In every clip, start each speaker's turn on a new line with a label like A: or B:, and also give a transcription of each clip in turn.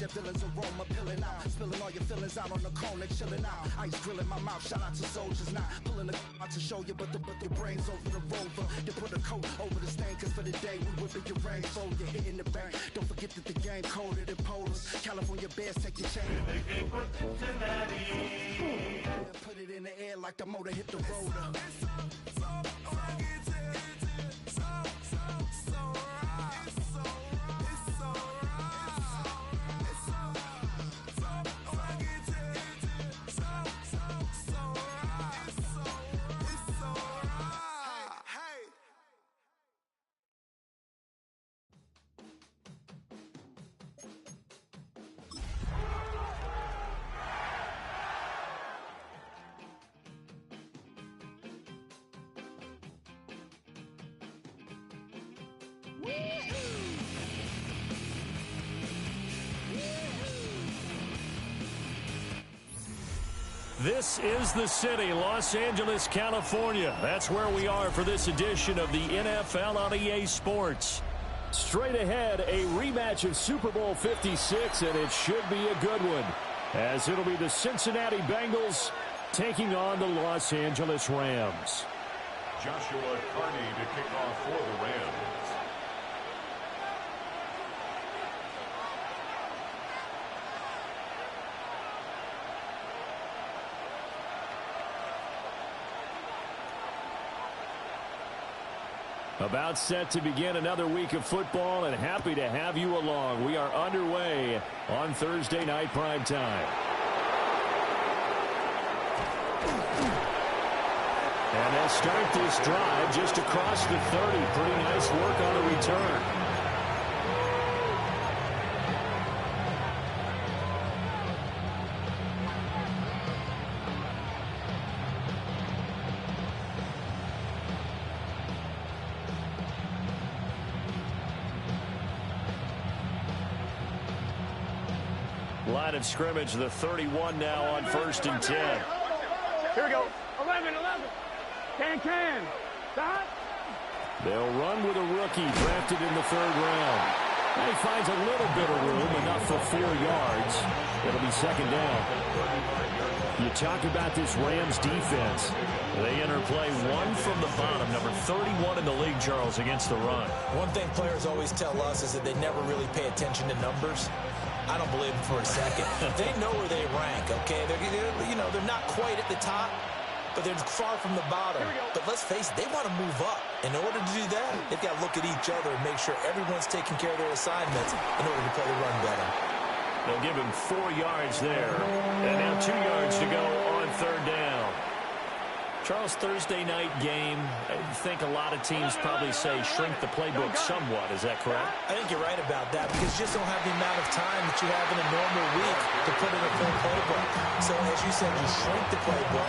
A: their villains aroma, peeling out, spilling all your feelings out on the corner, chilling out. Ice grilling my mouth, shout out to soldiers now. Pulling the out to show you, but the brains over the rover. They put a coat over the stain, cause for the day we whipping your rainbow, you're hitting the bank. Don't forget that the game coded in polars. California Bears take your chain. Put it in the air like the motor hit the rotor.
B: This is the city, Los Angeles, California. That's where we are for this edition of the NFL on EA Sports. Straight ahead, a rematch of Super Bowl 56, and it should be a good one, as it'll be the Cincinnati Bengals taking on the Los Angeles Rams.
C: Joshua Carney to kick off for the Rams.
B: About set to begin another week of football, and happy to have you along. We are underway on Thursday night prime time. And they'll start this drive just across the 30. Pretty nice work on the return. Line of scrimmage, the 31 now on 1st and 10.
D: Here we go. 11. Can. Stop.
B: They'll run with a rookie drafted in the 3rd round. And he finds a little bit of room, enough for 4 yards. It'll be 2nd down. You talk about this Rams defense. They interplay one from the bottom, number 31 in the league, Charles, against the run.
E: One thing players always tell us is that they never really pay attention to numbers. I don't believe them for a second. They know where they rank, okay? They're not quite at the top, but they're far from the bottom. But let's face it, they want to move up. In order to do that, they've got to look at each other and make sure everyone's taking care of their assignments in order to play the run better.
B: They'll give him 4 yards there. And now 2 yards to go on 3rd down. Charles, Thursday night game, I think a lot of teams probably say shrink the playbook somewhat. Is that correct?
E: I think you're right about that because you just don't have the amount of time that you have in a normal week to put in a full playbook. So as you said, you shrink the playbook,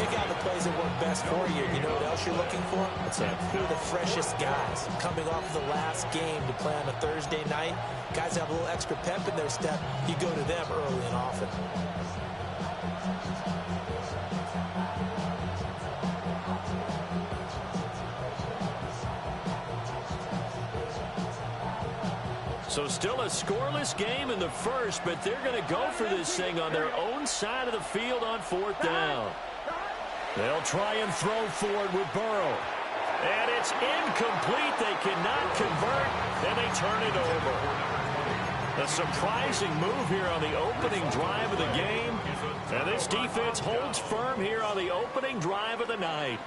E: pick out the plays that work best for you. You know what else you're looking for?
B: What's that?
E: Who are the freshest guys coming off of the last game to play on a Thursday night? Guys have a little extra pep in their step. You go to them early and often.
B: So still a scoreless game in the first, but they're going to go for this thing on their own side of the field on 4th down. They'll try and throw forward with Burrow. And it's incomplete. They cannot convert, and they turn it over. A surprising move here on the opening drive of the game. And this defense holds firm here on the opening drive of the night.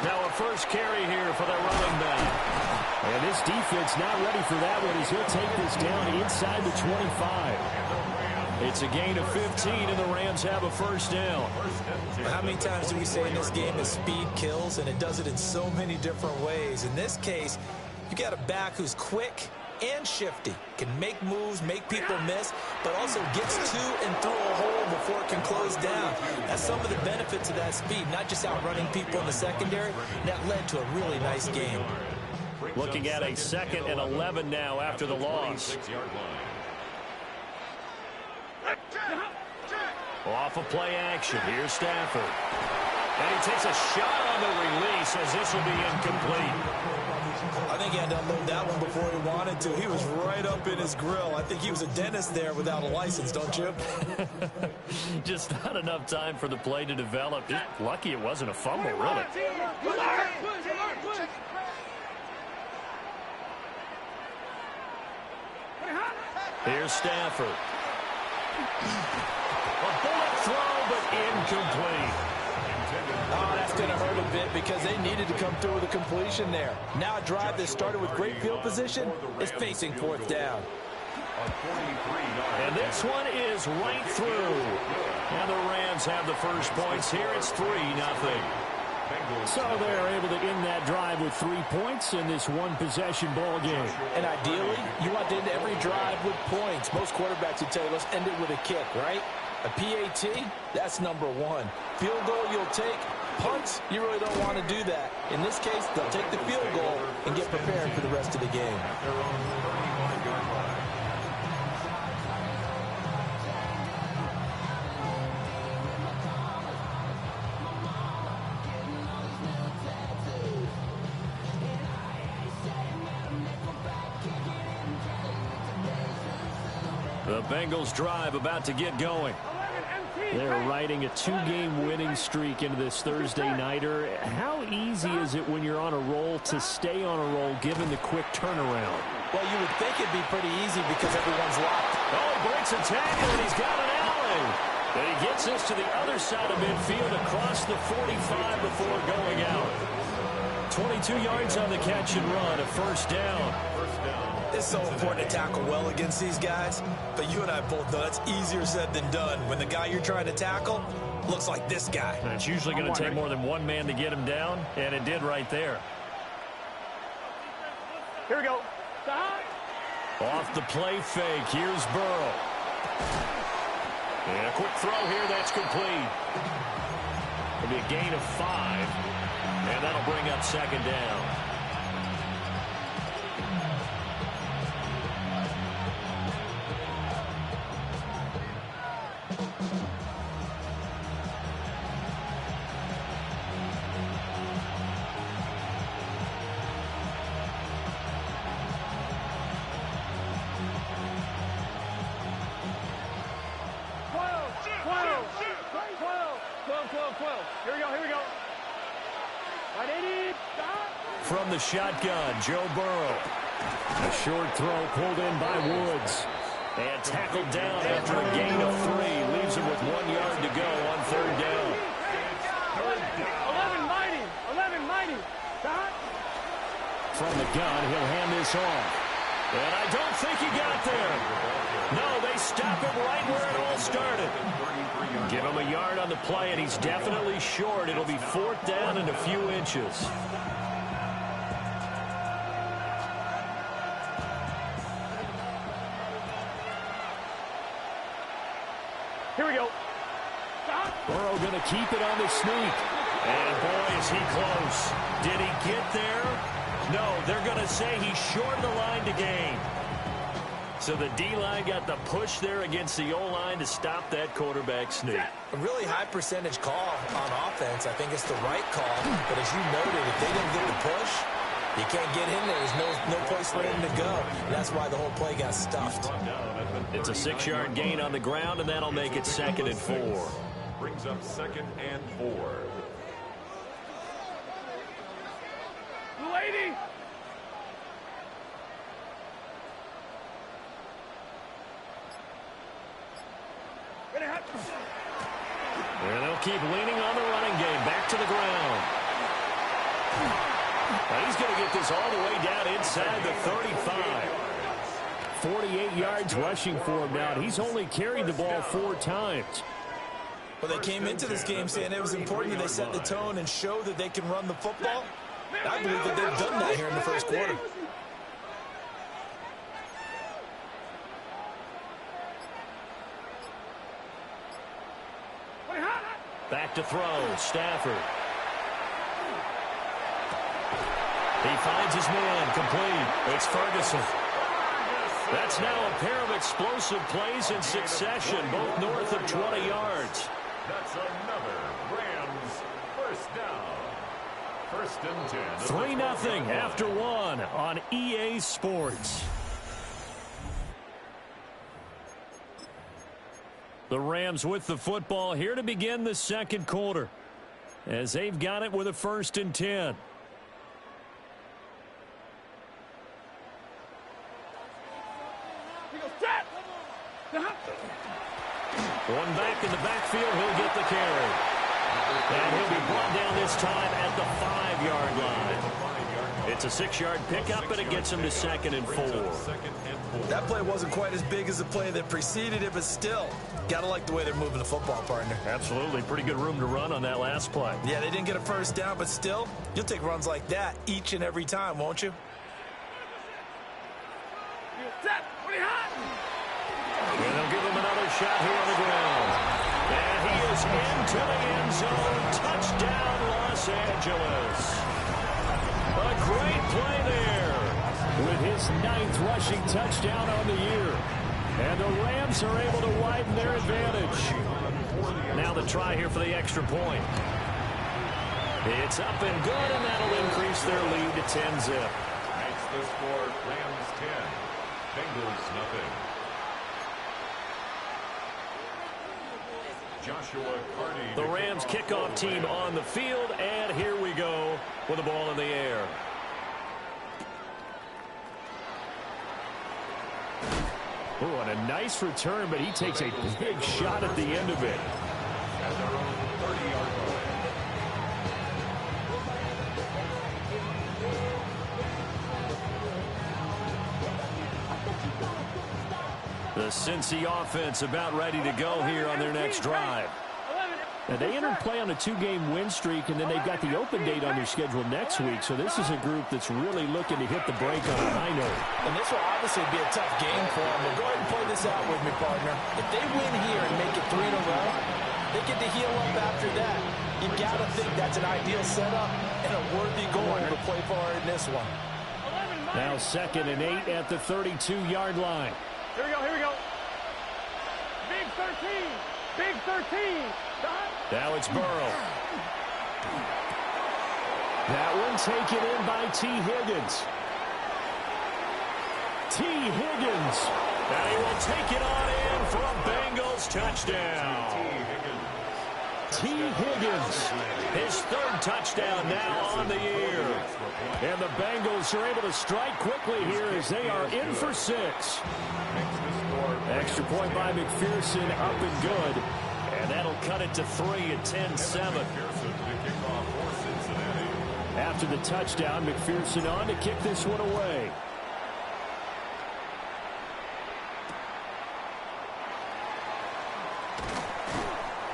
B: Now a first carry here for the running back. And this defense not ready for that one as he'll take this down inside the 25. It's a gain of 15, and the Rams have a 1st down.
E: How many times do we say in this game that speed kills, and it does it in so many different ways? In this case, you got a back who's quick and shifty, can make moves, make people miss, but also gets to and through a hole before it can close down. That's some of the benefits of that speed, not just outrunning people in the secondary. That led to a really nice game.
B: Looking at a 2nd and 11 now after the loss. Off of play action, here's Stafford. And he takes a shot on the release as this will be incomplete.
E: I think began to unload that one before he wanted to. He was right up in his grill. I think he was a dentist there without a license, don't you?
B: Just not enough time for the play to develop. Just lucky it wasn't a fumble, really. Here's Stafford. A bullet throw, but incomplete.
E: Oh, that's going to hurt a bit because they needed to come through with a completion there. Now a drive that started with great field position is facing fourth down.
B: And this one is right through. And the Rams have the first points here. It's 3-0. So they're able to end that drive with 3 points in this one-possession ball game.
E: And ideally, you want to end every drive with points. Most quarterbacks would tell you, let's end it with a kick, right? A PAT, that's number one. Field goal you'll take. Punts, you really don't want to do that. In this case, they'll take the field goal and get prepared for the rest of the game.
B: The Bengals drive about to get going. They're riding a 2-game winning streak into this Thursday nighter. How easy is it when you're on a roll to stay on a roll given the quick turnaround?
E: Well, you would think it'd be pretty easy because everyone's locked.
B: Oh, he breaks a tackle and he's got an alley. And he gets us to the other side of midfield across the 45 before going out. 22 yards on the catch and run, a first down.
E: It's so important to tackle well against these guys, but you and I both know that's easier said than done. When the guy you're trying to tackle looks like this guy.
B: And it's usually going to take more than one man to get him down, and it did right there.
D: Here we go.
B: Off the play fake, here's Burrow. And a quick throw here, that's complete. It'll be a gain of 5, and that'll bring up second down. From the shotgun, Joe Burrow. A short throw pulled in by Woods. And tackled down after a gain of 3. Leaves him with 1 yard to go on third down.
D: 11 mighty.
B: From the gun, he'll hand this off. And I don't think he got there. No, they stop him right where it all started. Give him a yard on the play, and he's definitely short. It'll be fourth down and a few inches.
D: Here we go.
B: Burrow going to keep it on the sneak. And boy, is he close. Did he get there? No, they're going to say he's short of the line to gain. So the D-line got the push there against the O-line to stop that quarterback sneak.
E: A really high percentage call on offense. I think it's the right call. But as you noted, if they didn't get the push, you can't get in there. There's no place for him to go. And that's why the whole play got stuffed.
B: It's a 6-yard gain on the ground, and that'll make it 2nd and 4.
C: Brings up 2nd and 4.
D: Lady.
B: And they'll keep leaning on the running game. Back to the ground. Now he's going to get this all the way down inside the 35. 48 yards rushing for him now. He's only carried the ball 4 times.
E: Well, they came into this game saying it was important that they set the tone and show that they can run the football. I believe that they've done that here in the first quarter.
B: Back to throw, Stafford. He finds his man, complete. It's Ferguson. That's now a pair of explosive plays in succession, both north of 20 yards.
C: That's another Rams first down. 1st and 10.
B: 3-0 after 1. on EA Sports. The Rams with the football here to begin the second quarter, as they've got it with a 1st and 10. One back in the backfield, he'll get the carry. And he'll be brought down this time at the 5-yard line. It's a 6-yard pickup, and it gets him to 2nd and 4.
E: That play wasn't quite as big as the play that preceded it, but still, got to like the way they're moving the football, partner.
B: Absolutely. Pretty good room to run on that last play.
E: Yeah, they didn't get a first down, but still, you'll take runs like that each and every time, won't you?
B: And they'll give him another shot here on the ground. And he is into the end zone. Touchdown, Los Angeles. A great play there with his 9th rushing touchdown on the year. And the Rams are able to widen their advantage. Now the try here for the extra point. It's up and good, and that'll increase their lead to 10-zip.
C: Makes the score Rams 10, Bengals nothing. Joshua Carney.
B: The Rams kickoff team on the field, and here we go with the ball in the air. Oh, and a nice return, but he takes a big shot at the end of it.
C: At their own 30-yard line.
B: The Cincy offense about ready to go here on their next drive. Now, they entered play on a 2-game win streak, and then they've got the open date on their schedule next week. So this is a group that's really looking to hit the break on a high note.
E: And this will obviously be a tough game for them. But go ahead and play this out with me, partner. If they win here and make it 3 in a row, they get to heal up after that. You got to think that's an ideal setup and a worthy goal to play for in this one.
B: Now 2nd and 8 at the 32-yard line.
D: Here we go, here we go. Big 13. Big 13.
B: Now it's Burrow. That one taken in by T. Higgins. T. Higgins. And he will take it on in for a Bengals touchdown. T. Higgins. His 3rd touchdown now on the year. And the Bengals are able to strike quickly here as they are in for 6. Extra point by McPherson, up and good. And that'll cut it to 3 at 10-7. After the touchdown, McPherson on to kick this one away.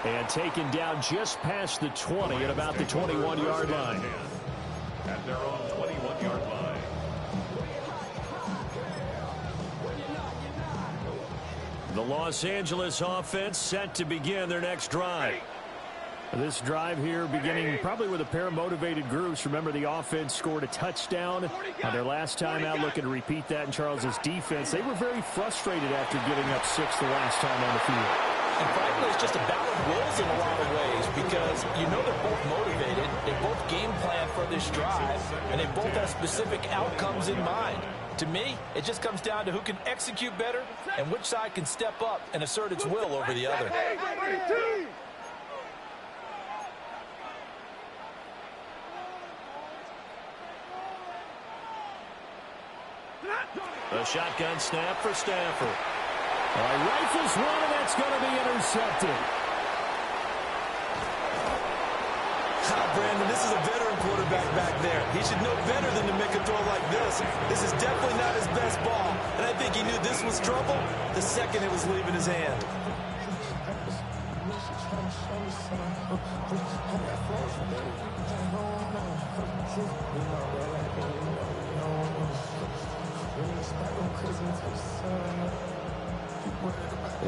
B: And taken down just past the 20 at about the 21-yard line.
C: At their own 21-yard line.
B: The Los Angeles offense set to begin their next drive. This drive here beginning probably with a pair of motivated groups. Remember, the offense scored a touchdown on their last time out, looking to repeat that in Charles's defense. They were very frustrated after giving up 6 the last time on the field.
E: And frankly, it's just a battle of wills in a lot of ways because you know they're both motivated, they both game plan for this drive, and they both have specific outcomes in mind. To me, it just comes down to who can execute better and which side can step up and assert its will over the other.
B: A shotgun snap for Stafford. Rifles one, and that's going to be intercepted.
E: Brandon, this is a veteran quarterback back there. He should know better than to make a throw like this. This is definitely not his best ball, and I think he knew this was trouble the second it was leaving his hand.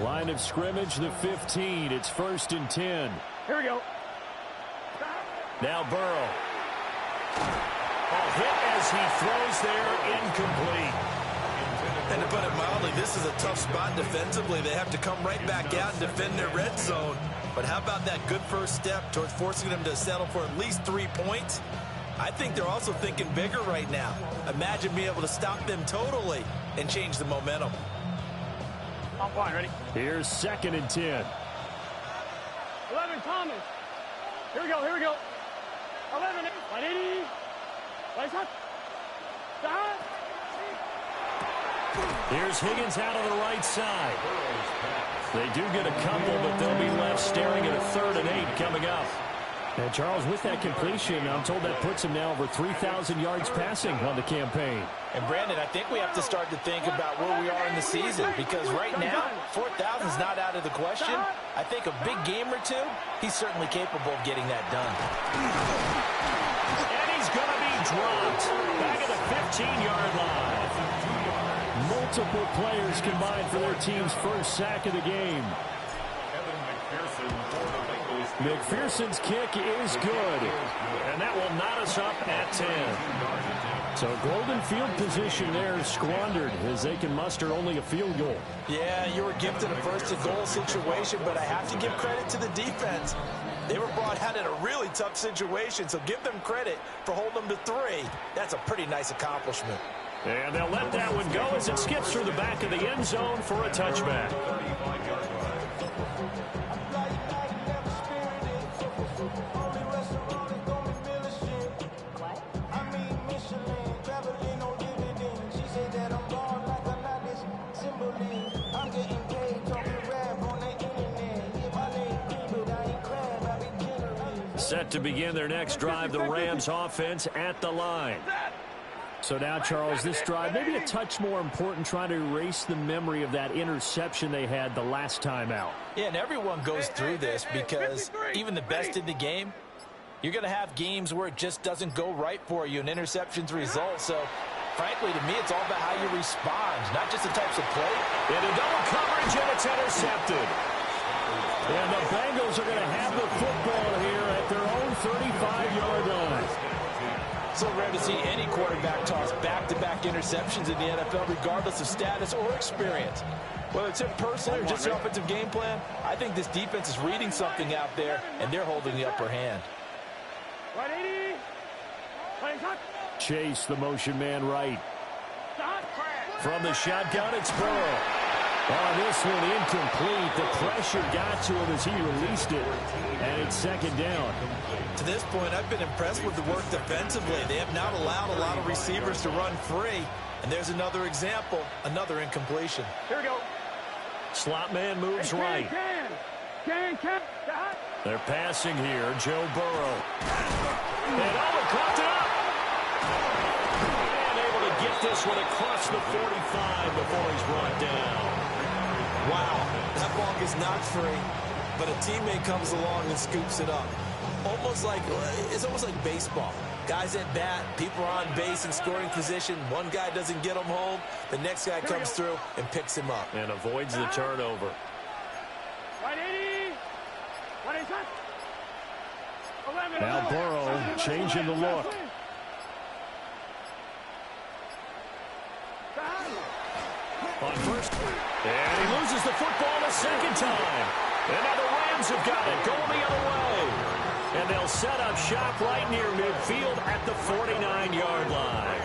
B: Line of scrimmage, the 15. It's 1st and 10.
D: Here we go.
B: Now Burrow. Hit as he throws there, incomplete.
E: And to put it mildly, this is a tough spot defensively. They have to come right back out and defend their red zone. But how about that good first step towards forcing them to settle for at least 3 points? I think they're also thinking bigger right now. Imagine being able to stop them totally and change the momentum.
D: On point, ready?
B: Here's 2nd and 10.
D: 11, Thomas. Here we go, here we go. 11, 180. Place up. Stop.
B: Here's Higgins out of the right side. They do get a couple, but they'll be left staring at a 3rd and 8 coming up. And Charles, with that completion, I'm told that puts him now over 3,000 yards passing on the campaign.
E: And Brandon, I think we have to start to think about where we are in the season, because right now, 4,000 is not out of the question. I think a big game or two, he's certainly capable of getting that done.
B: And he's going to be dropped back at the 15-yard line. Multiple players combined for their team's first sack of the game. McPherson's kick is good, and that will knot us up at 10. So golden field position there squandered as they can muster only a field goal.
E: Yeah, you were gifted a first-and-goal situation, but I have to give credit to the defense. They were brought out in a really tough situation, so give them credit for holding them to 3. That's a pretty nice accomplishment.
B: And they'll let that one go as it skips through the back of the end zone for a touchback. Set to begin their next drive, the Rams offense at the line. So now, Charles, this drive maybe a touch more important, trying to erase the memory of that interception they had the last time out.
E: Yeah, and everyone goes through this because even the best in the game, you're going to have games where it just doesn't go right for you, and interceptions result. So, frankly, to me, it's all about how you respond, not just the types of play.
B: Into double coverage, and it's intercepted. And the Bengals are going to have the football here at their own 35-yard line.
E: So rare to see any quarterback toss back-to-back interceptions in the NFL, regardless of status or experience. Whether it's him personally or just the offensive game plan, I think this defense is reading something out there, and they're holding the upper hand.
D: 180.
B: Chase, the motion man right. From the shotgun, it's Burrow. On this one, incomplete. The pressure got to him as he released it, and it's 2nd down.
E: To this point, I've been impressed with the work defensively. They have not allowed a lot of receivers to run free, and there's another example, another incompletion.
D: Here we go.
B: Slot man moves right. They're passing here, Joe Burrow. And caught it up. And able to get this one across the 45 before he's brought down.
E: Wow, that ball gets knocked free, but a teammate comes along and scoops it up. It's almost like baseball. Guys at bat, people are on base in scoring position. One guy doesn't get him home. The next guy comes through and picks him up.
B: And avoids the turnover.
D: 180.
B: Now Burrow changing the look. On first, and he loses the football a 2nd time. And now the Rams have got it, going the other way. And they'll set up shop right near midfield at the 49-yard line.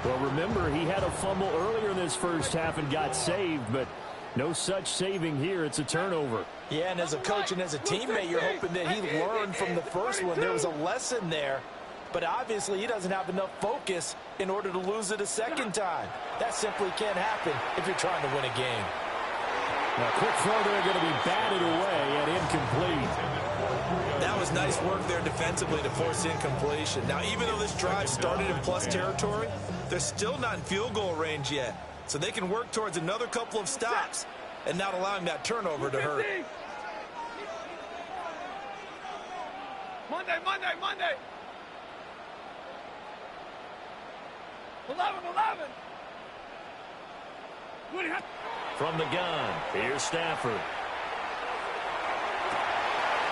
B: Well, remember, he had a fumble earlier in this first half and got saved, but no such saving here. It's a turnover.
E: Yeah, and as a coach and as a teammate, you're hoping that he learned from the first one. There was a lesson there, but obviously he doesn't have enough focus in order to lose it a 2nd time. That simply can't happen if you're trying to win a game.
B: Now, quick throw there, going to be batted away and incomplete.
E: That was nice work there defensively to force incompletion. Now, even though this drive started in plus territory, they're still not in field goal range yet. So they can work towards another couple of stops and not allowing that turnover to hurt.
D: Monday. 11.
B: From the gun, here's Stafford.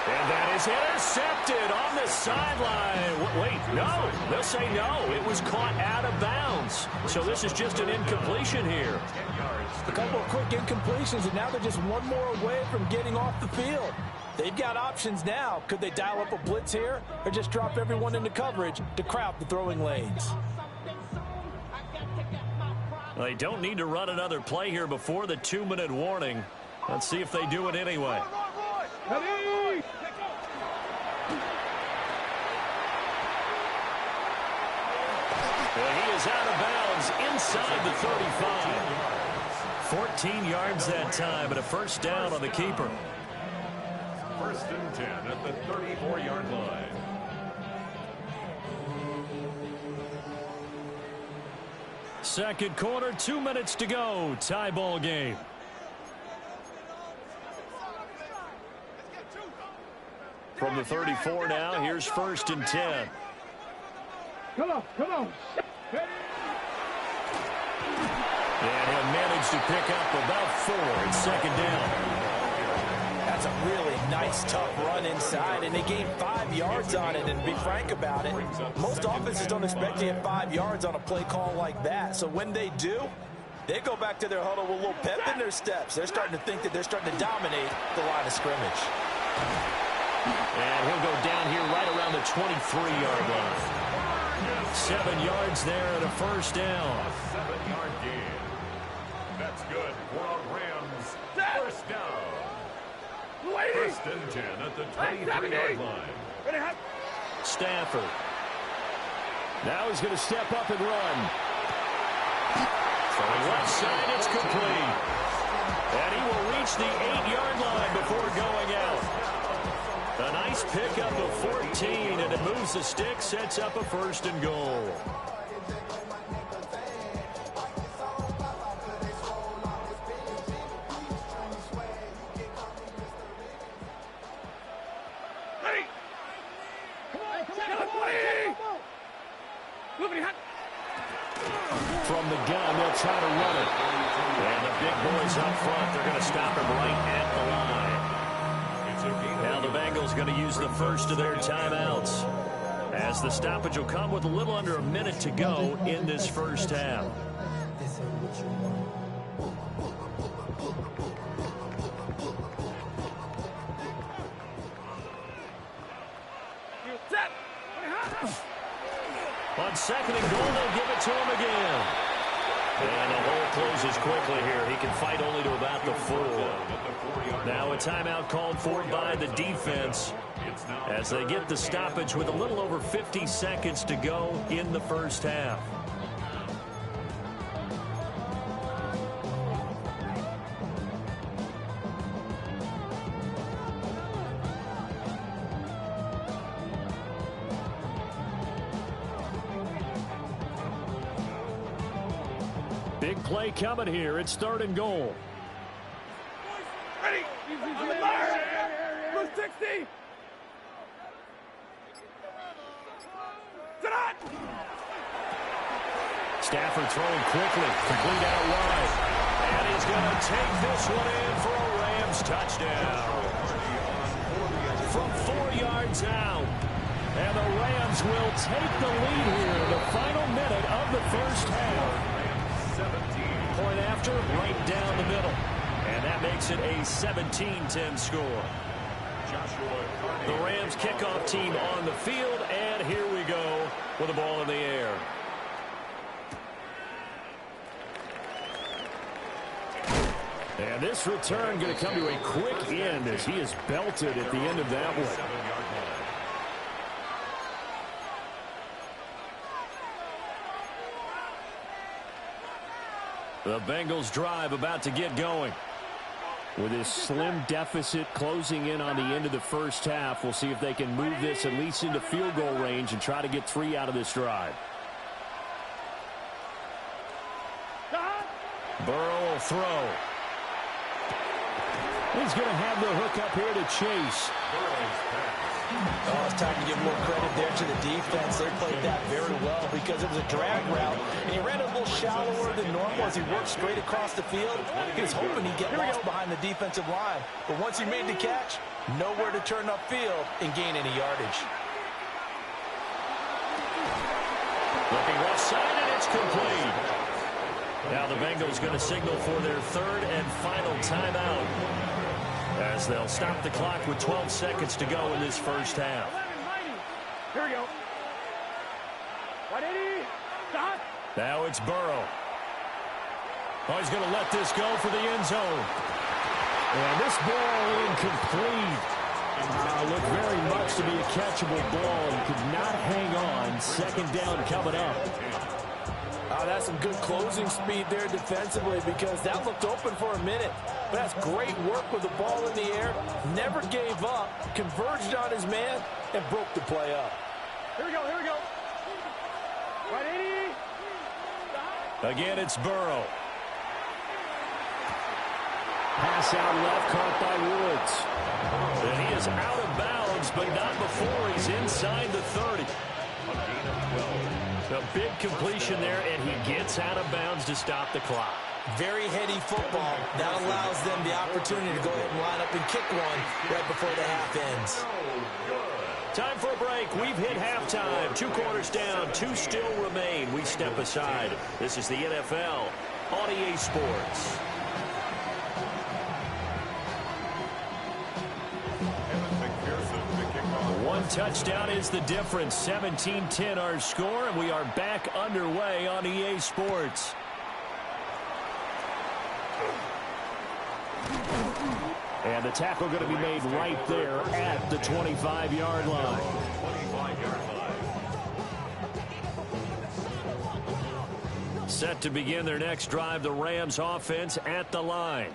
B: And that is intercepted on the sideline. Wait, no. They'll say no. It was caught out of bounds. So this is just an incompletion here.
E: A couple of quick incompletions, and now they're just one more away from getting off the field. They've got options now. Could they dial up a blitz here or just drop everyone into coverage to crowd the throwing lanes?
B: They don't need to run another play here before the 2-minute warning. Let's see if they do it anyway. He is out of bounds inside the 35. 14 yards that time and a first down on the keeper.
C: First and 10 at the 34-yard line.
B: Second quarter, 2 minutes to go. Tie ball game. From the 34 now, here's first and 10.
D: Come on.
B: And he'll manage to pick up about 4 in second down.
E: That's a really nice, tough run inside, and they gained 5 yards on it. And to be frank about it, most offenses don't expect to get 5 yards on a play call like that. So when they do, they go back to their huddle with a little pep in their steps. They're starting to think that they're starting to dominate the line of scrimmage.
B: And he'll go down here right around the 23-yard line. 7 yards there and a first down.
C: A 7-yard gain. That's good for a Rams first down. First and 10 at the 23-yard line.
B: Stafford. Now he's going to step up and run. From the left side, it's complete. And he will reach the 8-yard line before going out. A nice pickup of 14, and it moves the stick, sets up a first and goal. From the gun, they'll try to run it. And the big boys up front, they're going to stop him right at the line. Now the Bengals going to use the first of their timeouts, as the stoppage will come with a little under a minute to go in this first half. On second and goal, they'll give it to him again. And the hole closes quickly here. He can fight only to about the 4. Now a timeout called for by the defense as they get the stoppage with a little over 50 seconds to go in the first half. Big play coming here. It's third and goal.
D: Ready? Plus 60.
B: Stafford throwing quickly, complete out wide. And he's going to take this one in for a Rams touchdown. From 4 yards out. And the Rams will take the lead here in the final minute of the first half. Point after, right down the middle. And that makes it a 17-10 score. The Rams kickoff team on the field, and here we go with the ball in the air. And this return going to come to a quick end as he is belted at the end of that one. The Bengals drive about to get going. With this slim deficit closing in on the end of the first half, we'll see if they can move this at least into field goal range and try to get 3 out of this drive. Burrow will throw. He's going to have the hook up here to Chase.
E: Oh, it's time to give more credit there to the defense. They played that very well because it was a drag route, and he ran a little shallower than normal as he worked straight across the field. He was hoping he'd get lost behind the defensive line, but once he made the catch, nowhere to turn upfield and gain any yardage.
B: Looking left side, and it's complete. Now the Bengals going to signal for their third and final timeout. as they'll stop the clock with 12 seconds to go in this first half.
D: Here we go. 180. Stop.
B: Now it's Burrow. Oh, he's going to let this go for the end zone.
F: And this ball incomplete. Looked very much to be a catchable ball. He could not hang on. Second down coming up.
E: That's some good closing speed there defensively, because that looked open for a minute. But that's great work with the ball in the air. Never gave up. Converged on his man and broke the play up.
D: Here we go. Here we go. 180.
B: Again, it's Burrow.
F: Pass out left, caught by Woods.
B: And he is out of bounds, but not before he's inside the 30. A big completion there, and he gets out of bounds to stop the clock.
E: Very heady football. That allows them the opportunity to go ahead and line up and kick one right before the half ends.
B: Time for a break. We've hit halftime. 2 quarters down. 2 still remain. We step aside. This is the NFL on EA Sports. One touchdown is the difference. 17-10 our score, and we are back underway on EA Sports.
F: And the tackle going to be made right there at the 25-yard line.
B: Set to begin their next drive, the Rams offense at the line.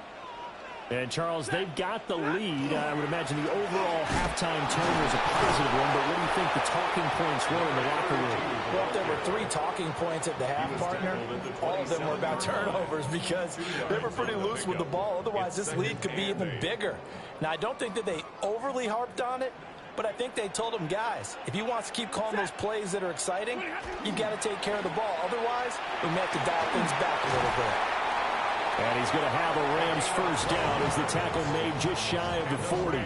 F: And, Charles, they've got the lead. I would imagine the overall halftime tone was a positive one, but what do you think the talking points were in the locker room?
E: Well, if there were 3 talking points at the half, partner, all of them were about turnovers, because they were pretty loose with the ball. Otherwise, this lead could be even bigger. Now, I don't think that they overly harped on it, but I think they told them, guys, if he wants to keep calling those plays that are exciting, you've got to take care of the ball. Otherwise, we may have to dial things back a little bit.
F: And he's going to have a Rams first down as the tackle made just shy of the 40.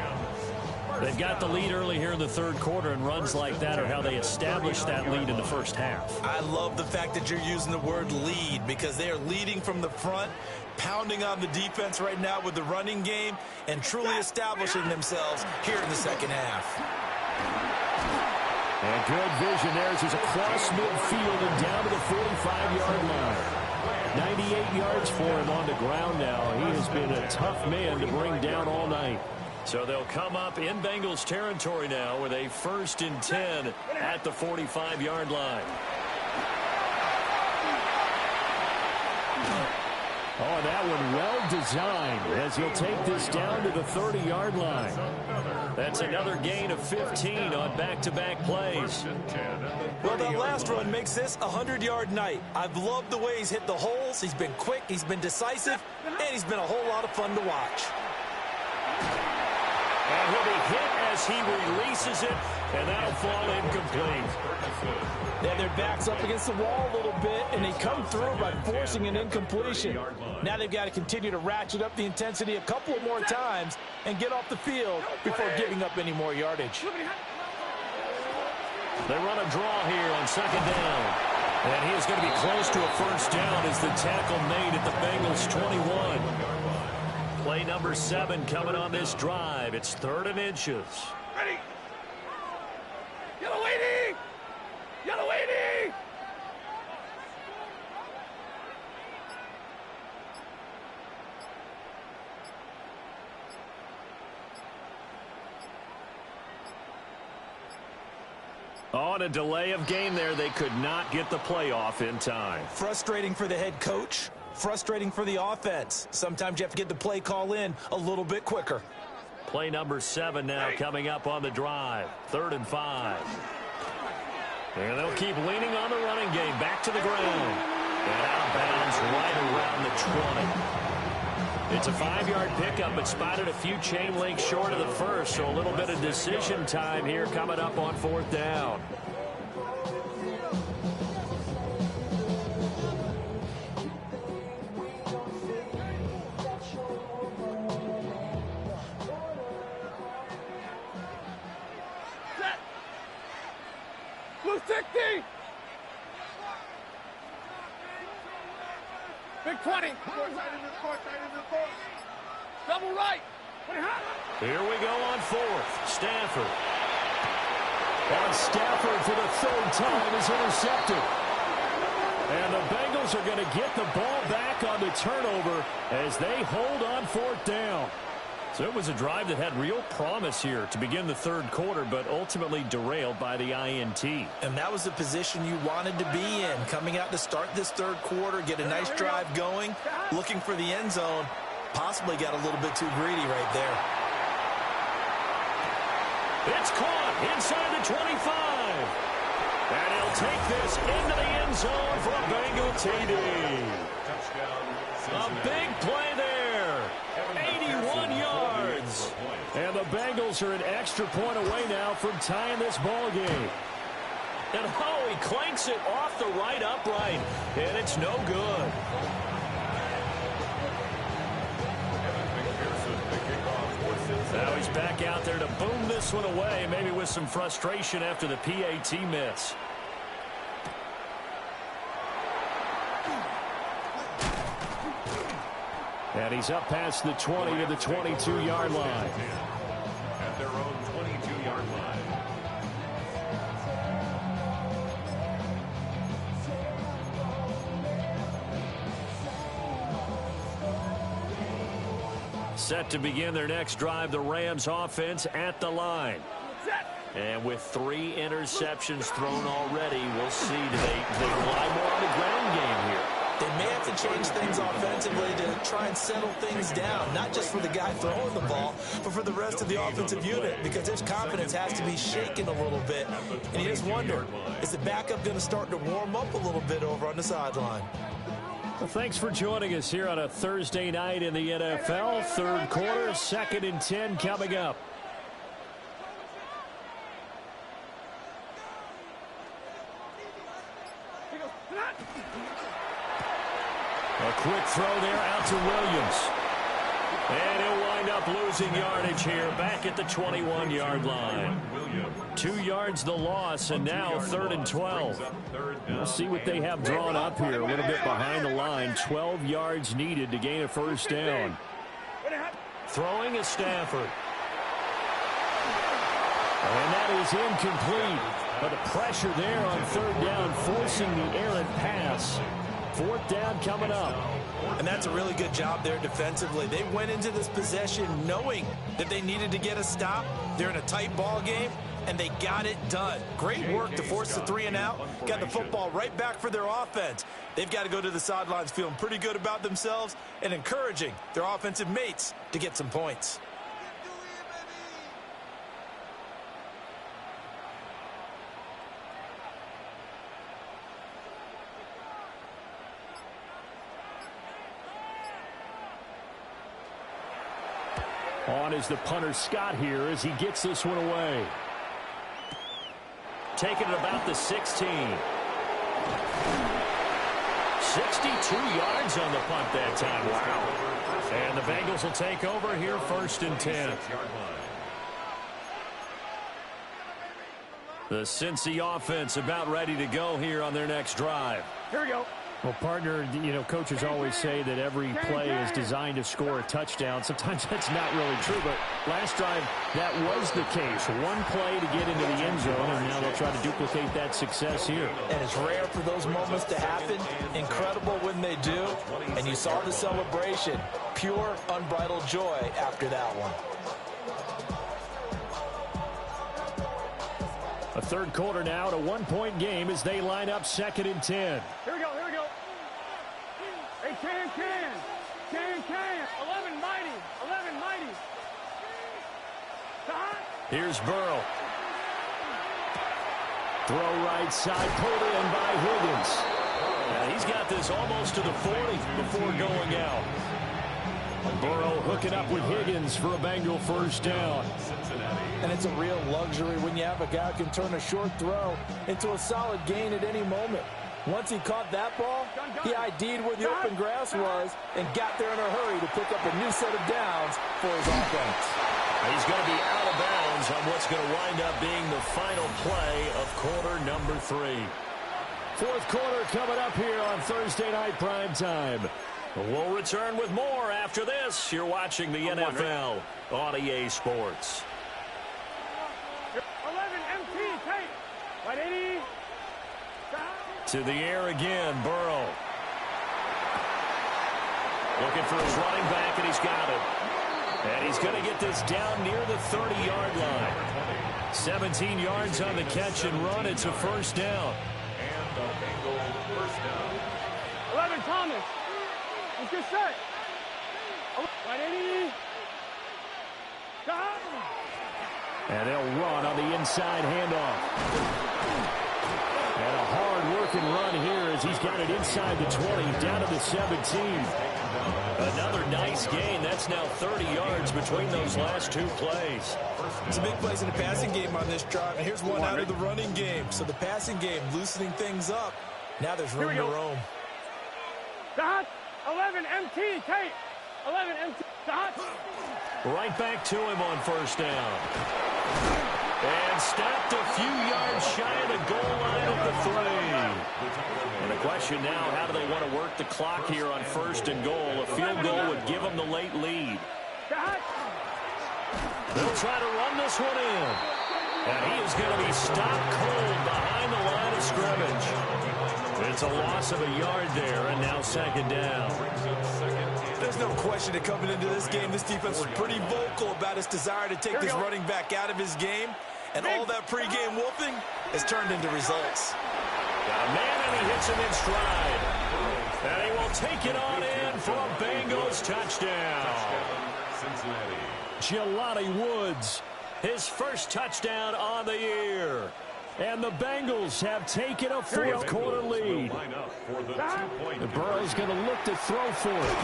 B: They've got the lead early here in the third quarter, and runs like that are how they established that lead in the first half.
E: I love the fact that you're using the word lead, because they are leading from the front, pounding on the defense right now with the running game, and truly establishing themselves here in the second half.
F: And good vision there as he's across midfield and down to the 45-yard line. 98 yards for him on the ground now. He has been a tough man to bring down all night.
B: So they'll come up in Bengals territory now with a 1st and 10 at the 45-yard line.
F: Oh, that one well designed as he'll take this down to the 30-yard line.
B: That's another gain of 15 on back-to-back plays.
E: Well, that last run makes this a 100-yard night. I've loved the way he's hit the holes. He's been quick, he's been decisive, and he's been a whole lot of fun to watch.
B: And he'll be hit as he releases it, and that'll fall incomplete.
E: Then their back's up against the wall a little bit, and they come through by forcing an incompletion. Now they've got to continue to ratchet up the intensity a couple of more times and get off the field before giving up any more yardage.
B: They run a draw here on 2nd down. And he is going to be close to a first down as the tackle made at the Bengals 21. Play number 7 coming on this drive. It's 3rd and inches.
D: Ready. Yellow lady. Yellow lady.
B: On a delay of game there, they could not get the play off in time.
E: Frustrating for the head coach. Frustrating for the offense. Sometimes you have to get the play call in a little bit quicker.
B: Play number 7 now coming up on the drive. 3rd and 5. And they'll keep leaning on the running game. Back to the ground. And out of bounds right around the 20. It's a 5-yard pickup, but spotted a few chain links short of the first, so a little bit of decision time here coming up on 4th down.
D: Blue 60. Big 20. Double right.
B: Here we go on fourth. Stafford.
F: And Stafford for the third time is intercepted. And the Bengals are going to get the ball back on the turnover as they hold on fourth down.
B: So it was a drive that had real promise here to begin the third quarter, but ultimately derailed by the INT.
E: And that was the position you wanted to be in, coming out to start this third quarter, get a nice drive going, looking for the end zone. Possibly got a little bit too greedy right there.
B: It's caught inside the 25. And he'll take this into the end zone for a Bengal TD. A big play there. 81 yards.
F: And the Bengals are an extra point away now from tying this ball game.
B: And he clanks it off the right upright. And it's no good. Now he's back out there to boom this one away, maybe with some frustration after the PAT miss.
F: And he's up past the 20 to the 22-yard line.
C: At their own 22-yard line.
B: Set to begin their next drive, the Rams offense at the line. And with 3 interceptions thrown already, we'll see. Do they rely more on the ground game here?
E: They may have to change things offensively to try and settle things down, not just for the guy throwing the ball, but for the rest of the offensive unit, because his confidence has to be shaken a little bit. And you just wonder, is the backup going to start to warm up a little bit over on the sideline?
F: Well, thanks for joining us here on a Thursday night in the NFL. Third quarter, 2nd and 10 coming up.
B: A quick throw there out to Williams. And he'll wind up losing yardage here back at the 21-yard line. 2 yards the loss, and now 3rd and 12.
F: We'll see what they have drawn up here. A little bit behind the line. 12 yards needed to gain a first down.
B: Throwing is Stafford.
F: And that is incomplete. But the pressure there on 3rd down, forcing the errant pass. 4th down coming up.
E: And that's a really good job there defensively. They went into this possession knowing that they needed to get a stop. They're in a tight ball game, and they got it done. Great work to force the 3 and out. Got the football right back for their offense. They've got to go to the sidelines feeling pretty good about themselves and encouraging their offensive mates to get some points.
F: On is the punter Scott here as he gets this one away.
B: Taking it about the 16. 62 yards on the punt that time. Wow. And the Bengals will take over here 1st and 10. The Cincy offense about ready to go here on their next drive.
D: Here we go.
F: Well, partner, you know, coaches always say that every play is designed to score a touchdown. Sometimes that's not really true, but last drive, that was the case. One play to get into the end zone, and now they'll try to duplicate that success here.
E: And it's rare for those moments to happen. Incredible when they do. And you saw the celebration. Pure, unbridled joy after that one.
F: A third quarter now, at a 1-point game as they line up 2nd and 10.
D: Here we go, here we go. Hey, can. 11 mighty.
B: Here's Burrow.
F: Throw right side, pulled in by Higgins.
B: And he's got this almost to the 40 before going out.
F: Burrow hooking up with Higgins for a Bengal first down.
E: And it's a real luxury when you have a guy who can turn a short throw into a solid gain at any moment. Once he caught that ball, he ID'd where the open grass was and got there in a hurry to pick up a new set of downs for his offense.
B: He's going to be out of bounds on what's going to wind up being the final play of quarter number 3.
F: Fourth quarter coming up here on Thursday Night Prime Time.
B: We'll return with more after this. You're watching the NFL on EA Sports.
D: 11 MT, tight. 180.
B: To the air again, Burrow. Looking for his running back, and he's got it. And he's going to get this down near the 30-yard line. 17 yards on the catch and run. It's a first down.
C: And the Bengals first down.
D: 11 Thomas. Let's get set. 180.
F: And they'll run on the inside handoff. And a hard-working run here as he's got it inside the 20, down to the 17.
B: Another nice gain. That's now 30 yards between those last two plays.
E: Some big plays in the passing game on this drive, and here's one out of the running game. So the passing game loosening things up. Now there's room to roam.
D: Dot. 11 MT, tight. 11 MT, dot.
B: Right back to him on first down. And stopped a few yards shy of the goal line at the 3. And the question now, how do they want to work the clock here on first and goal? A field goal would give them the late lead. They'll try to run this one in. And he is going to be stopped cold behind the line of scrimmage. It's a loss of a yard there, and now second down.
E: There's no question that coming into this game, this defense was pretty vocal about its desire to take this running back out of his game. And all that pregame wolfing has turned into results.
B: Got a man, and he hits him in stride. And he will take it on in for a Bengals touchdown.
C: Cincinnati.
F: Jelani Woods, his first touchdown on the year. And the Bengals have taken a fourth-quarter lead. And Burrow's going to look to throw for it.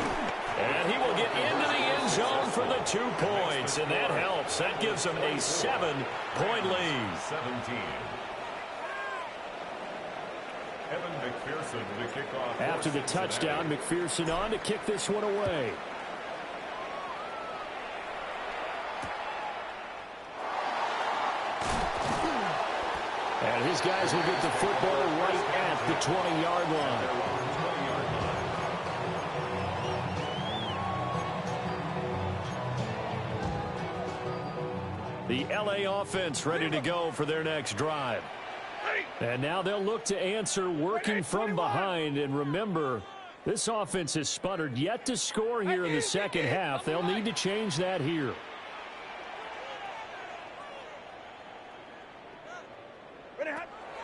B: And he will get into the end zone for the 2 points, and that helps. That gives him a 7-point lead.
C: 17. Evan McPherson to kick off.
F: After the touchdown, McPherson on to kick this one away. And his guys will get the football right at the 20-yard line. The LA offense ready to go for their next drive. And now they'll look to answer working from behind. And remember, this offense has sputtered yet to score here in the second half. They'll need to change that here.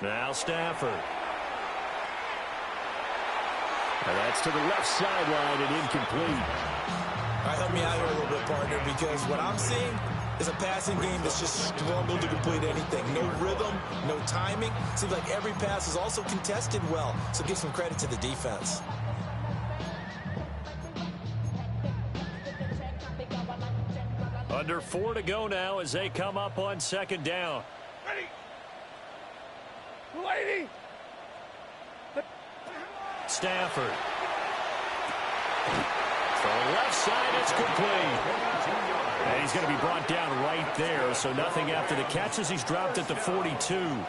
B: Now Stafford.
F: And that's to the left sideline and incomplete.
E: All right, help me out here a little bit, partner, because what I'm seeing is a passing game that's just struggled to complete anything. No rhythm, no timing. Seems like every pass is also contested well, so give some credit to the defense.
B: Under 4 to go now as they come up on second down.
D: Ready. Lady.
B: Stafford. From the left side, it's complete. And he's going to be brought down right there, so nothing after the catches. He's dropped at the 42.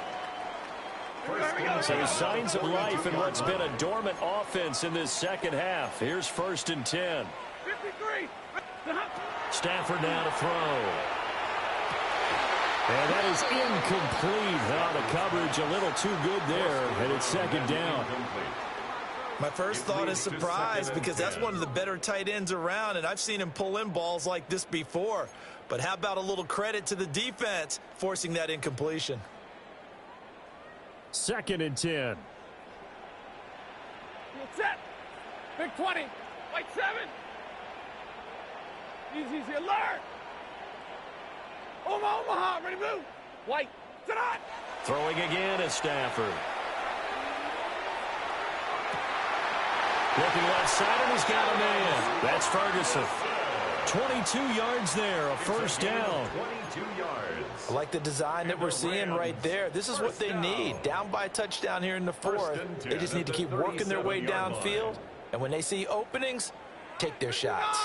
B: So signs of life in what's been a dormant offense in this second half. Here's first and 10.
D: 53.
B: Stafford now to throw.
F: And that is incomplete. Oh, the coverage a little too good there, and it's second down.
E: My first thought is surprise, because that's one of the better tight ends around, and I've seen him pull in balls like this before. But how about a little credit to the defense forcing that incompletion?
F: Second and 10.
D: Set. Big 20. White 7. Easy alert. Omaha, ready to move. White. Sit on.
B: Throwing again is Stafford. Looking left side, and he's got a man. That's Ferguson. 22 yards there, a first down.
C: 22 yards.
E: I like the design that we're seeing right there. This is what they need. Down by a touchdown here in the fourth. They just need to keep working their way downfield. And when they see openings, take their shots.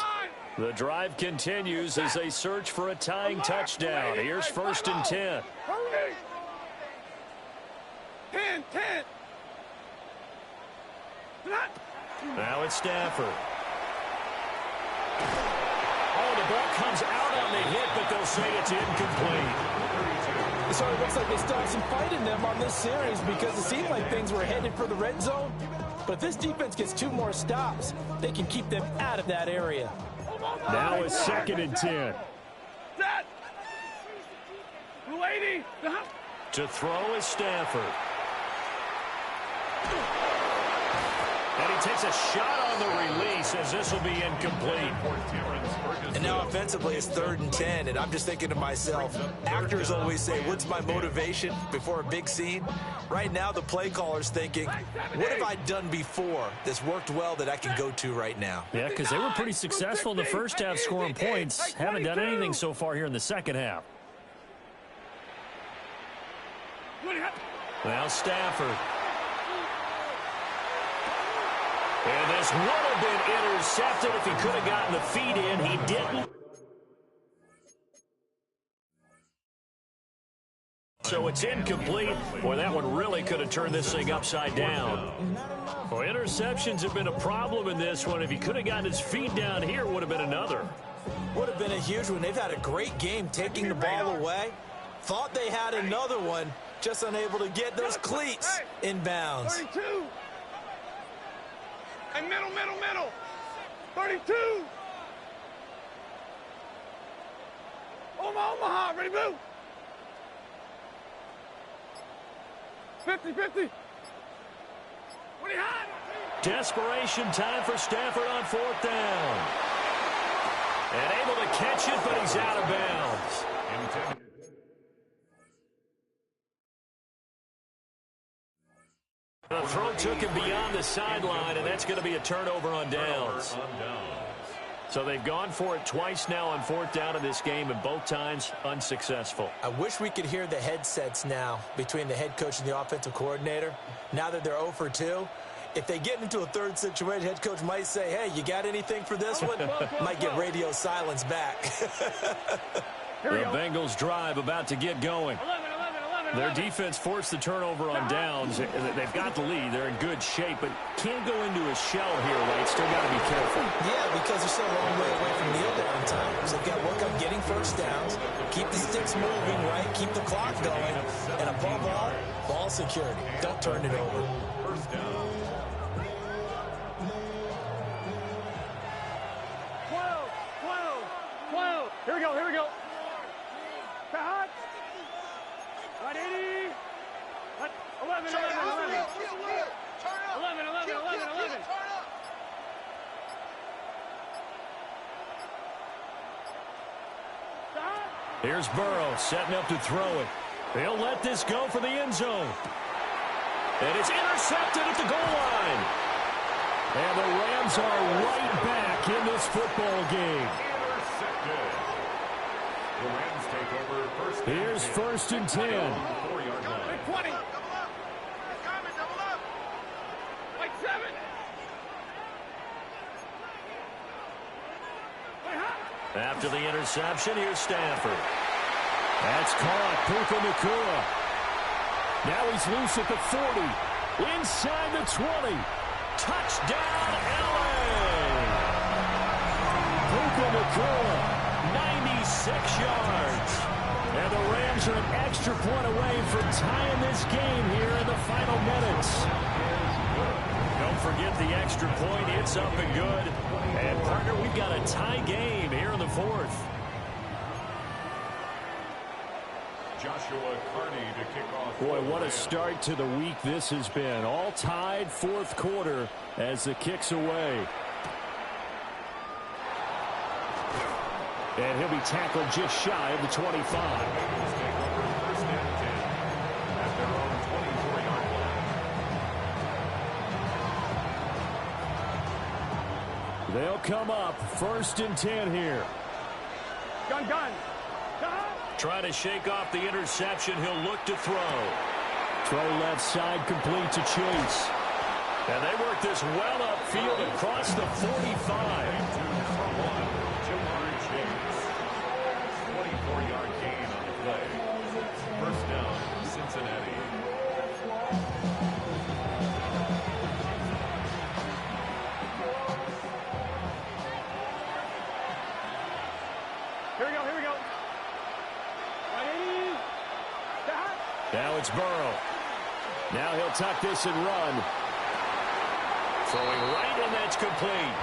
B: The drive continues as they search for a tying touchdown. Here's first and 10.
D: Hurry. 10.
B: Now it's Stafford. Oh, the ball comes out on the hit, but they'll say it's incomplete.
E: So it looks like they still have some fight in them on this series because it seemed like things were headed for the red zone. But if this defense gets 2 more stops, they can keep them out of that area.
F: Now it's 2nd and 10.
D: Set. 280.
B: To throw is Stafford. And he takes a shot on the release as this will be incomplete.
E: And now offensively it's 3rd and 10, and I'm just thinking to myself, actors always say, what's my motivation before a big scene? Right now the play caller's thinking, what have I done before that's worked well that I can go to right now?
F: Yeah, because they were pretty successful in the first half scoring points. Haven't done anything so far here in the second half. Now Stafford. And this would have been intercepted if he could have gotten the feet in. He didn't. So it's incomplete. Boy, that one really could have turned this thing upside down. Well, interceptions have been a problem in this one. If he could have gotten his feet down here, it would have been another.
E: Would have been a huge one. They've had a great game taking the ball away. Thought they had another one, just unable to get those cleats in bounds.
D: 32. And middle. 32. Omaha, ready, blue. 50. What do you have?
B: Desperation time for Stafford on 4th down. And able to catch it, but he's out of bounds. The throw took him beyond the sideline, and that's going to be a turnover on downs. So they've gone for it twice now on 4th down in this game, and both times unsuccessful.
E: I wish we could hear the headsets now between the head coach and the offensive coordinator. Now that they're 0 for 2, if they get into a third situation, head coach might say, hey, you got anything for this one? Might get radio silence back.
F: The Bengals drive about to get going. Their defense forced the turnover on downs. They've got the lead. They're in good shape, but can't go into a shell here, right? Still got to be careful.
E: Yeah, because they're still a long way away from kneel down time. So they've got to work on getting first downs, keep the sticks moving, right? Keep the clock going. And above all, ball security. Don't turn it over.
C: First down.
D: 12. Here we go. Cut. 180. 11. 11.
B: Here's Burrow setting up to throw it. They'll let this go for the end zone. And it's intercepted at the goal line. And the Rams are right back in this football game.
C: Intercepted. The Rams take over first.
F: Here's 1st and 10.
C: 4-yard line.
D: 20. Like 7.
B: After the interception, here's Stafford. That's caught. Puka Nacua. Now he's loose at the 40. Inside the 20. Touchdown, LA! Puka Nacua, 96 yards. And the Rams are an extra point away from tying this game here in the final minutes. Don't forget the extra point. It's up and good. And, partner, we've got a tie game here in the 4th.
C: Joshua Carney to kick off.
F: Boy, what a start to the week this has been. All tied 4th quarter as the kick's away. And he'll be tackled just shy of the 25.
C: Bengals take over first and 10 at their own 24-yard line.
F: They'll come up 1st and 10 here.
D: Gun.
B: Trying to shake off the interception. He'll look to throw.
F: Throw left side complete to Chase.
B: And they work this well upfield across the 45.
C: Jamar Chase. 24-yard gain on the play. First down, Cincinnati.
B: Now it's Burrow. Now he'll tuck this and run. Throwing right, and that's complete.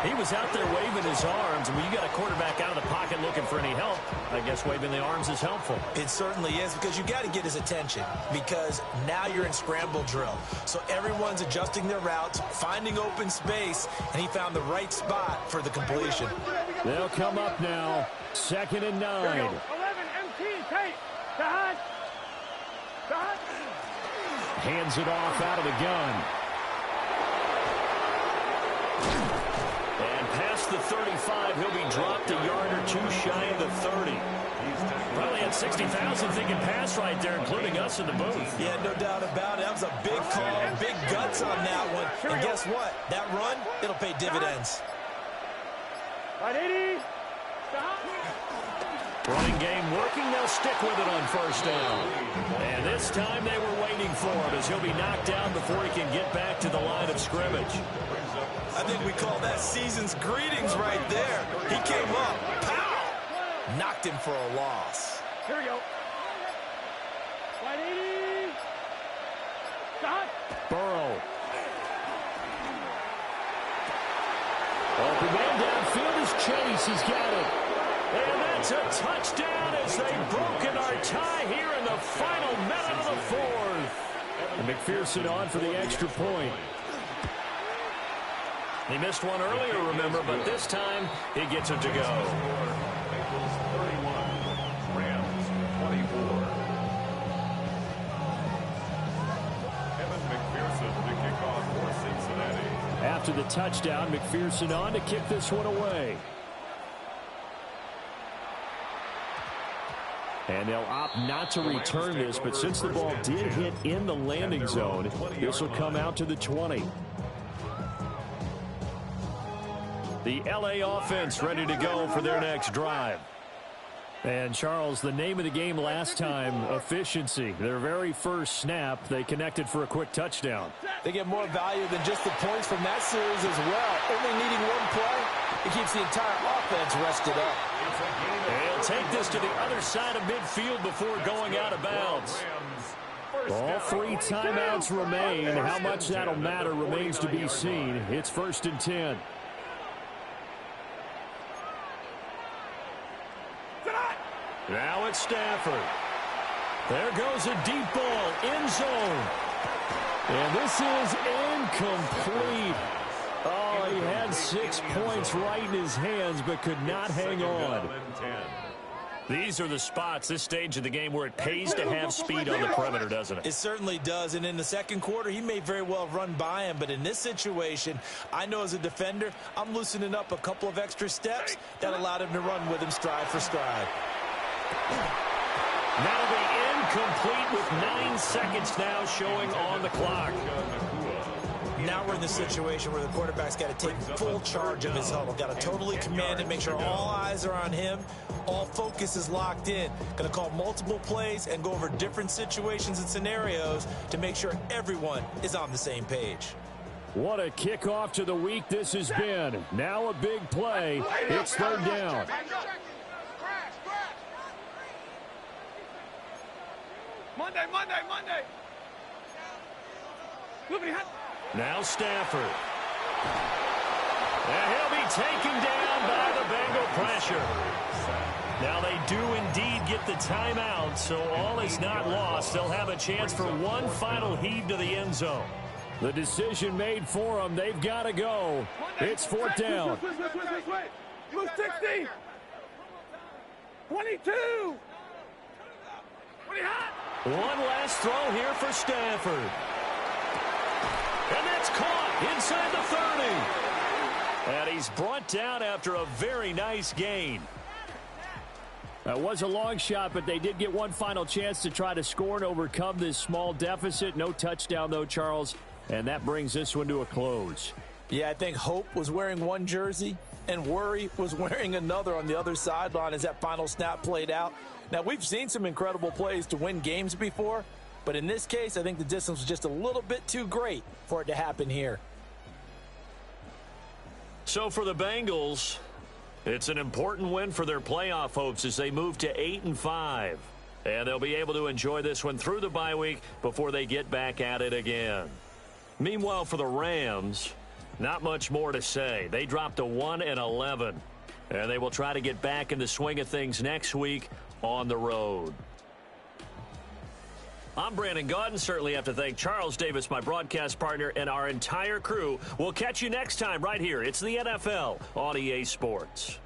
B: He was out there waving his arms, and when you got a quarterback out of the pocket looking for any help, I guess waving the arms is helpful.
E: It certainly is, because you got to get his attention, because now you're in scramble drill. So everyone's adjusting their routes, finding open space, and he found the right spot for the completion.
F: They'll come up now. 2nd and 9.
D: 11 MT, Tate. Sahad. Sahad.
F: Hands it off out of the gun.
B: And past the 35, he'll be dropped a yard or two shy of the 30. Probably had 60,000 thinking pass right there, including us in the booth.
E: Yeah, no doubt about it. That was a big call, big guts on that one. And guess what? That run, it'll pay dividends.
D: 180.
B: Running game working. They'll stick with it on 1st down. And this time they were waiting for him, as he'll be knocked down before he can get back to the line of scrimmage.
E: I think we call that season's greetings right there. He came up, pow! Knocked him for a loss.
D: Here we go. 180. Stop.
F: Burrow. Open man downfield is Chase. He's got it.
B: And that's a touchdown as they've broken our tie here in the final minute of the 4th.
F: And McPherson on for the extra point.
B: He missed one earlier, remember, but this time he gets it to go.
C: Bengals 31, Rams 24. Kevin McPherson to kick off for Cincinnati.
F: After the touchdown, McPherson on to kick this one away. And they'll opt not to return this, but since the ball did hit in the landing zone, this will come out to the 20. The LA offense ready to go for their next drive. And, Charles, the name of the game last time, efficiency. Their very first snap, they connected for a quick touchdown.
E: They get more value than just the points from that series as well. Only needing one play, it keeps the entire offense rested up.
B: They'll take this to the other side of midfield before going out of bounds.
F: All 3 timeouts remain. How much that'll matter remains to be seen. It's 1st and 10.
B: Now it's Stafford. There goes a deep ball, end zone.
F: And this is incomplete. Oh, he had 6 points right in his hands, but could not hang on.
B: These are the spots, this stage of the game, where it pays to have speed on the perimeter, doesn't it?
E: It certainly does, and in the second quarter, he may very well run by him, but in this situation, I know as a defender, I'm loosening up a couple of extra steps that allowed him to run with him stride for stride.
B: That'll be incomplete with 9 seconds now showing on the clock.
E: Now we're in the situation where the quarterback's got to take full charge of his huddle. Got to totally command it, make sure all eyes are on him. All focus is locked in. Going to call multiple plays and go over different situations and scenarios to make sure everyone is on the same page.
F: What a kickoff to the week this has been. Now a big play. It's 3rd down.
D: Monday.
B: Now Stafford. And he'll be taken down by the Bengal pressure. Now they do indeed get the timeout, so all is not lost. They'll have a chance for one final heave to the end zone.
F: The decision made for them. They've got to go. It's 4th down.
D: Move 60. 22.
B: One last throw here for Stafford. And that's caught inside the 30. And he's brought down after a very nice gain.
F: That was a long shot, but they did get one final chance to try to score and overcome this small deficit. No touchdown, though, Charles. And that brings this one to a close.
E: Yeah, I think Hope was wearing one jersey and Worry was wearing another on the other sideline as that final snap played out. Now, we've seen some incredible plays to win games before, but in this case, I think the distance was just a little bit too great for it to happen here.
B: So for the Bengals, it's an important win for their playoff hopes as they move to 8-5. And they'll be able to enjoy this one through the bye week before they get back at it again. Meanwhile, for the Rams, not much more to say. They dropped to 1-11, and they will try to get back in the swing of things next week on the road. I'm Brandon Gaudin. Certainly have to thank Charles Davis, my broadcast partner, and our entire crew. We'll catch you next time right here. It's the NFL on EA Sports.